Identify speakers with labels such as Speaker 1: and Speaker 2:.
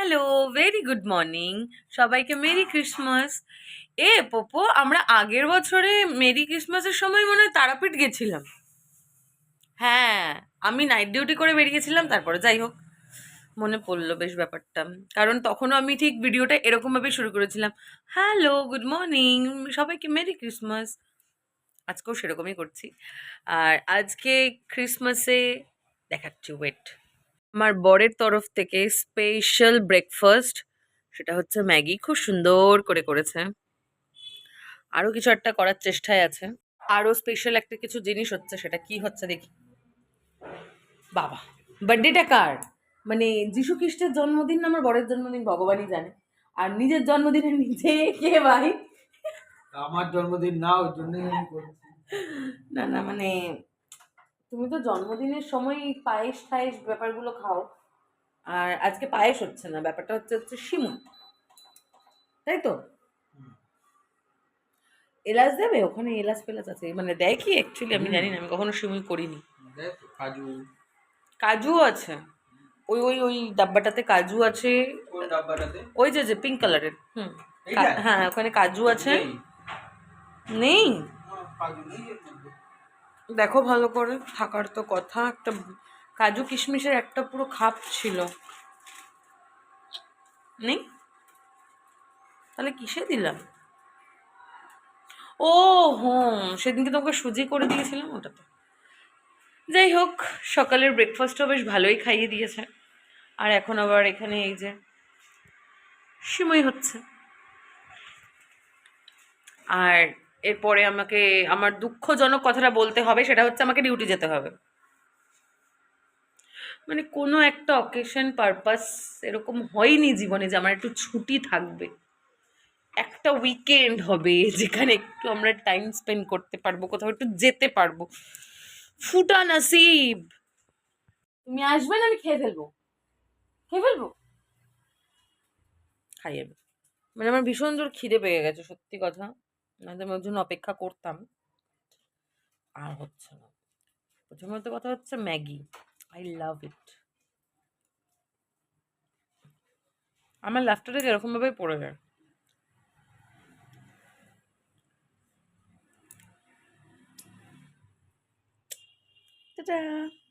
Speaker 1: Hello, very good morning. সবাইকে merry Christmas. পোপো, আমরা আগের বছরে মেরি ক্রিসমাসের সময় মনে হয় তারাপীঠ গেছিলাম। হ্যাঁ, আমি নাইট ডিউটি করে বেরিয়েছিলাম, তারপরে যাই হোক মনে পড়লো বেশ ব্যাপারটা। কারণ তখনও আমি ঠিক ভিডিওটা এরকমভাবে শুরু করেছিলাম, হ্যালো গুড মর্নিং, সবাইকে মেরি ক্রিসমাস। আজকেও সেরকমই করছি। আর আজকে ক্রিসমাসে দেখাচ্ছি, ওয়েট। আমার বরের তরফ থেকে স্পেশাল ব্রেকফাস্ট, সেটা হচ্ছে ম্যাগি, খুব সুন্দর করে করেছে। আরো কিছু একটা করার চেষ্টায় আছে। আরো স্পেশাল একটা কিছু জিনিস হচ্ছে, সেটা কি হচ্ছে দেখি। বাবা, বার্থডেটা কার? মানে যিশু খ্রিস্টের জন্মদিন না আমার বরের জন্মদিন ভগবানই জানে। আর নিজের জন্মদিনে নিজে কে ভাই?
Speaker 2: আমার জন্মদিন না, ওই জন্যই আমি করছি।
Speaker 1: না না, মানে তুমি তো জন্মদিনের সময় পায়েস টায়েস ব্যাপারগুলো খাও, আর আজকে পায়েস হচ্ছে না, ব্যাপারটা হচ্ছে হচ্ছে সিমুই, তাই তো? এলাচ দেবে ওখানে? এলাচ ফেলাচ আছে মানে দেয় কি অ্যাকচুয়ালি আমি জানি না, আমি কখনো সিমুই করিনি।
Speaker 2: দেখ, কাজু।
Speaker 1: কাজু আছে? ওই ওই ওই ডাব্বাটাতে কাজু আছে।
Speaker 2: কোন ডাব্বাটাতে?
Speaker 1: ওই যে যে পিঙ্ক কালারের,
Speaker 2: এইটা?
Speaker 1: হ্যাঁ ওখানে কাজু আছে।
Speaker 2: নেই।
Speaker 1: নেই?
Speaker 2: কাজু নেই এর মধ্যে।
Speaker 1: দেখো ভালো করে, থাকার তো কথা একটা। কাজু কিশমিশের একটা পুরো খাপ ছিল। নেই? তাহলে কিসে দিলাম? ও হুম, সেদিনকে তোমাকে সুজি করে দিয়েছিলাম ওটাতে। যাই হোক, সকালের ব্রেকফাস্টও বেশ ভালোই খাইয়ে দিয়েছে। আর এখন আবার এখানে এই যে সিমই হচ্ছে। আর এরপরে আমাকে আমার দুঃখজনক কথাটা বলতে হবে, সেটা হচ্ছে আমাকে ডিউটি যেতে হবে। মানে কোনো একটা অকেশন পারপাস এরকম হয়নি জীবনে যে আমার একটু ছুটি থাকবে, একটা উইকেন্ড হবে যেখানে একটু আমরা টাইম স্পেন্ড করতে পারবো, কোথাও একটু যেতে পারবো। ফুটা নসিব। তুমি আসবে না? আমি খেয়ে ফেলবো, খেয়ে ফেলবো, খাইয়ে। মানে আমার ভীষণ জোর খিদে পেয়ে গেছে, সত্যি কথা। নয়তো আমি ওর জন্য অপেক্ষা করতাম। আর হচ্ছে না। প্রথমত কথা হচ্ছে ম্যাগি, আই লাভ ইট। আমার লাফটারটা এরকম ভাবে পড়ে যায়। Ta-da!